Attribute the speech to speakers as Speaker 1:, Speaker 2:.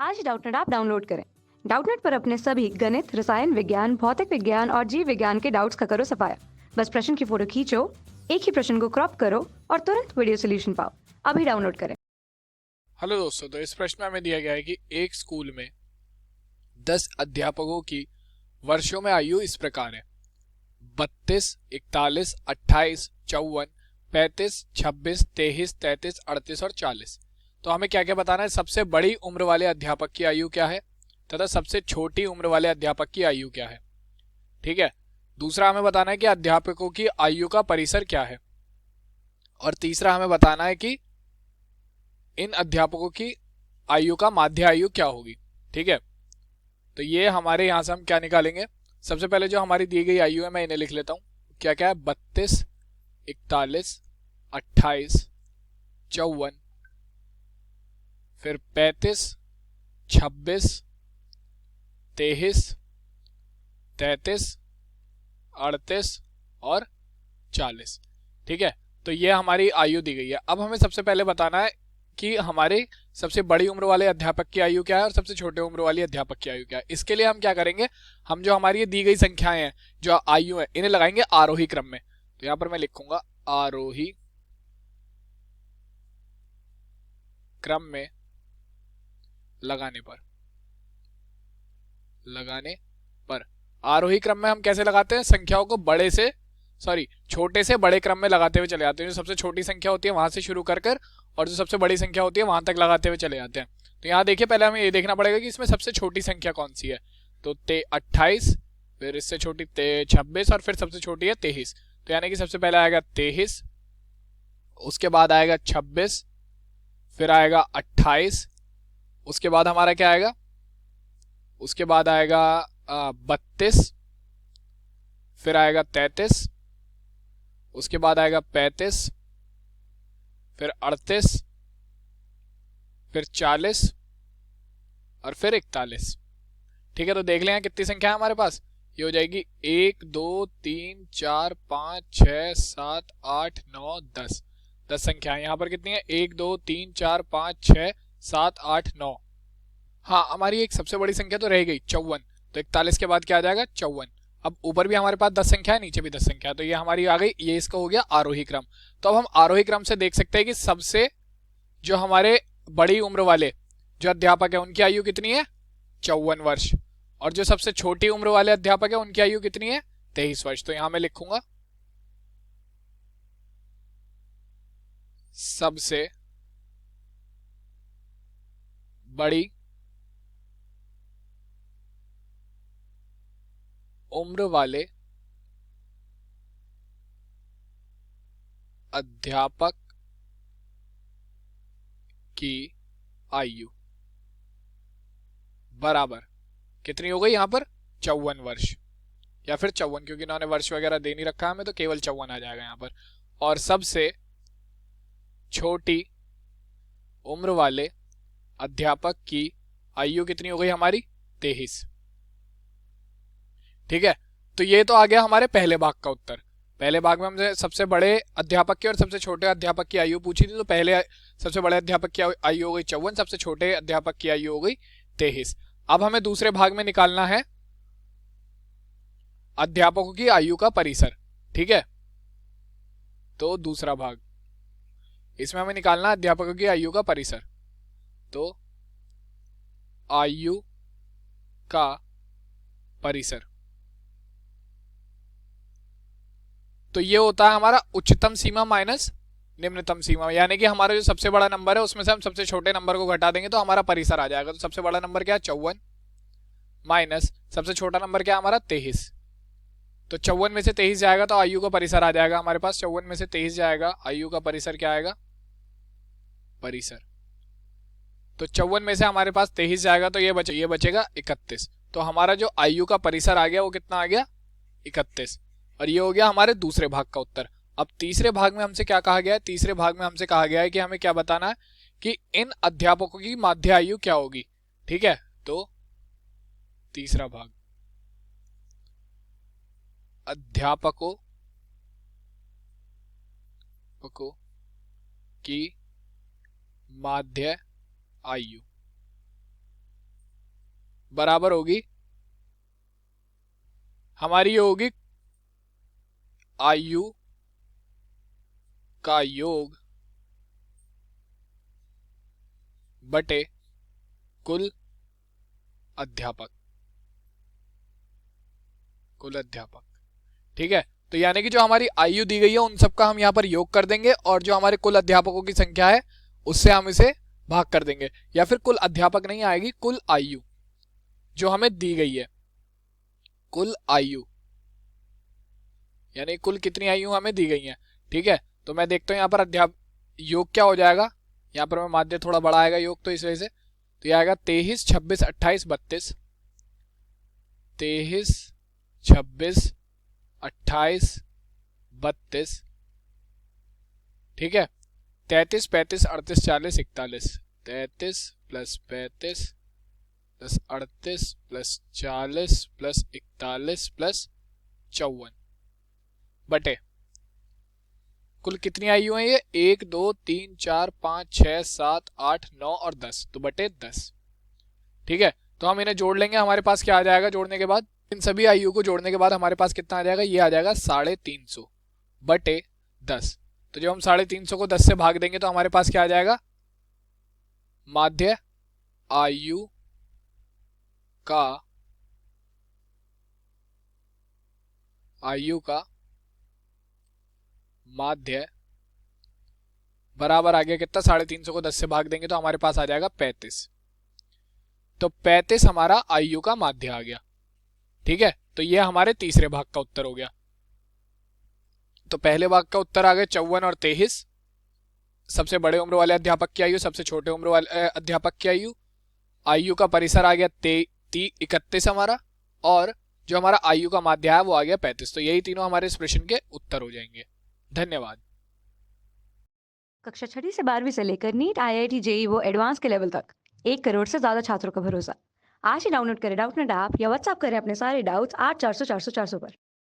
Speaker 1: आज Doubtnut app download करें। Doubtnut पर अपने सभी गणित, रसायन विज्ञान, भौतिक विज्ञान और जीव विज्ञान के डाउट्स का करो सफाया। बस प्रश्न की फोटो खींचो, एक ही प्रश्न को क्रॉप करो और तुरंत वीडियो सोल्यूशन पाओ। अभी डाउनलोड करें।
Speaker 2: हेलो दोस्तों, तो इस प्रश्न में हमें दिया गया है कि एक स्कूल में 10 अध्यापकों की वर्षों में आयु इस प्रकार है: 32, 41, 28, 54, 35, 26, 23, 33, 38 और 40। तो हमें क्या क्या बताना है? सबसे बड़ी उम्र वाले अध्यापक की आयु क्या है तथा सबसे छोटी उम्र वाले अध्यापक की आयु क्या है। ठीक है। दूसरा हमें बताना है कि अध्यापकों की आयु का परिसर क्या है, और तीसरा हमें बताना है कि इन अध्यापकों की आयु का माध्य आयु क्या होगी। ठीक है। तो ये हमारे यहां से हम क्या निकालेंगे? सबसे पहले जो हमारी दी गई आयु है मैं इन्हें लिख लेता हूं। क्या क्या है? 32, 41, 28, 54, फिर 35, 26, 23, 33, 38 और 40। ठीक है। तो ये हमारी आयु दी गई है। अब हमें सबसे पहले बताना है कि हमारे सबसे बड़ी उम्र वाले अध्यापक की आयु क्या है और सबसे छोटे उम्र वाली अध्यापक की आयु क्या है। इसके लिए हम क्या करेंगे? हम जो हमारी ये दी गई संख्याएं हैं, जो आयु है, इन्हें लगाएंगे आरोही क्रम में। तो यहां पर मैं लिखूंगा आरोही क्रम में लगाने पर आरोही क्रम में हम कैसे लगाते हैं? संख्याओं को छोटे से बड़े क्रम में लगाते हुए चले जाते हैं। जो सबसे छोटी संख्या होती है वहां से शुरू कर और जो सबसे बड़ी संख्या होती है वहां तक लगाते हुए चले जाते हैं। तो यहाँ देखिए, पहले हमें ये देखना पड़ेगा कि इसमें सबसे छोटी संख्या कौन सी है। तो 28, फिर इससे छोटी 26 और फिर सबसे छोटी है 23। तो यानी कि सबसे पहले आएगा 23, उसके बाद आएगा 26, फिर आएगा 28, उसके बाद हमारा क्या आएगा? उसके बाद आएगा 32, फिर आएगा 33, उसके बाद आएगा 35, फिर 38, फिर 40 और फिर 41। ठीक है। तो देख लें कितनी संख्या है हमारे पास। ये हो जाएगी 1, 2, 3, 4, 5, 6, 7, 8, 9, 10। 10 संख्या यहाँ पर कितनी है? 1, 2, 3, 4, 5, 6, 7, 8, 9। हाँ, हमारी एक सबसे बड़ी संख्या तो रह गई 54। तो 41 के बाद क्या आ जाएगा? 54। अब ऊपर भी हमारे पास 10 संख्या है, नीचे भी 10 संख्या है, तो ये हमारी आ गई। ये इसका हो गया आरोही क्रम। तो अब हम आरोही क्रम से देख सकते हैं कि सबसे जो हमारे बड़ी उम्र वाले जो अध्यापक है उनकी आयु कितनी है? 54 वर्ष। और जो सबसे छोटी उम्र वाले अध्यापक है उनकी आयु कितनी है? 23 वर्ष। तो यहां मैं लिखूंगा सबसे बड़ी उम्र वाले अध्यापक की आयु बराबर कितनी हो गई? यहां पर 54 वर्ष, या फिर 54, क्योंकि इन्होंने वर्ष वगैरह दे नहीं रखा हमें, तो केवल 54 आ जाएगा यहां पर। और सबसे छोटी उम्र वाले अध्यापक की आयु कितनी हो गई हमारी? 23। ठीक है। तो ये तो आ गया हमारे पहले भाग का उत्तर। पहले भाग में हमसे सबसे बड़े अध्यापक की और सबसे छोटे अध्यापक की आयु पूछी थी। तो पहले सबसे बड़े अध्यापक की आयु हो गई 54, सबसे छोटे अध्यापक की आयु हो गई 23। अब हमें दूसरे भाग में निकालना है अध्यापकों की आयु का परिसर। ठीक है। तो दूसरा भाग, इसमें हमें निकालना है अध्यापकों की आयु का परिसर। तो आयु का परिसर, तो ये होता है हमारा उच्चतम सीमा माइनस निम्नतम सीमा। यानी कि हमारा जो सबसे बड़ा नंबर है उसमें से हम सबसे छोटे नंबर को घटा देंगे तो हमारा परिसर आ जाएगा। तो सबसे बड़ा नंबर क्या है? 54 माइनस सबसे छोटा नंबर क्या है हमारा? 23। तो 54 में से 23 जाएगा तो आयु का परिसर आ जाएगा हमारे पास। 54 में से 23 जाएगा, आयु का परिसर क्या आएगा? परिसर। तो 54 में से हमारे पास 23 जाएगा तो ये बचेगा 31। तो हमारा जो आयु का परिसर आ गया वो कितना आ गया? 31। और ये हो गया हमारे दूसरे भाग का उत्तर। अब तीसरे भाग में हमसे क्या कहा गया है? तीसरे भाग में हमसे कहा गया है कि हमें क्या बताना है कि इन अध्यापकों की माध्य आयु क्या होगी। ठीक है। तो तीसरा भाग, अध्यापकों की माध्य आयु। बराबर होगी हमारी, ये होगी आयु का योग बटे कुल अध्यापक। कुल अध्यापक, ठीक है। तो यानी कि जो हमारी आयु दी गई है उन सबका हम यहाँ पर योग कर देंगे और जो हमारे कुल अध्यापकों की संख्या है उससे हम इसे भाग कर देंगे, या फिर कुल अध्यापक नहीं आएगी, कुल आयु जो हमें दी गई है, कुल आयु यानी कुल कितनी आयु हमें दी गई है, ठीक है। तो मैं देखता हूं यहाँ पर योग क्या हो जाएगा। यहाँ पर मैं माध्य थोड़ा बड़ा आएगा योग, तो इस वजह से तो यह आएगा 23, 26, 28, 32, 23, 26, 28, 32, ठीक है। 33, 35, 38, 40, 41, 33 plus 35 plus 38 plus 40 plus 41 plus 54 बटे कुल कितनी आयु है ये, 1, 2, 3, 4, 5, 6, 7, 8, 9 और 10, तो बटे 10, ठीक है। तो हम इन्हें जोड़ लेंगे, हमारे पास क्या आ जाएगा जोड़ने के बाद, इन सभी आयु को जोड़ने के बाद हमारे पास कितना आ जाएगा, ये आ जाएगा 350 बटे 10। तो जब हम 350 को 10 से भाग देंगे तो हमारे पास क्या आ जाएगा, माध्य आयु का माध्य बराबर आ गया कितना, 350 को 10 से भाग देंगे तो हमारे पास आ जाएगा 35। तो 35 हमारा आयु का माध्य आ गया, ठीक है। तो ये हमारे तीसरे भाग का उत्तर हो गया। तो पहले भाग का उत्तर आ गए 54 और 23, सबसे बड़े उम्र वाले अध्यापक की आयु, सबसे छोटे उम्र वाले अध्यापक की आयु, आयु का परिसर आ गया 31 हमारा, और जो हमारा आयु का माध्य है वो आ गया 35। तो यही तीनों हमारे इस प्रश्न के उत्तर हो जाएंगे। धन्यवाद।
Speaker 1: कक्षा 6वीं से 12वीं से लेकर नीट, IIT, JEE वो एडवांस के लेवल तक 1 करोड़ से ज्यादा छात्रों का भरोसा। आज ही डाउनलोड करें डाउटनेट ऐप या व्हाट्सएप करें अपने सारे डाउट्स 8400 400 400 पर।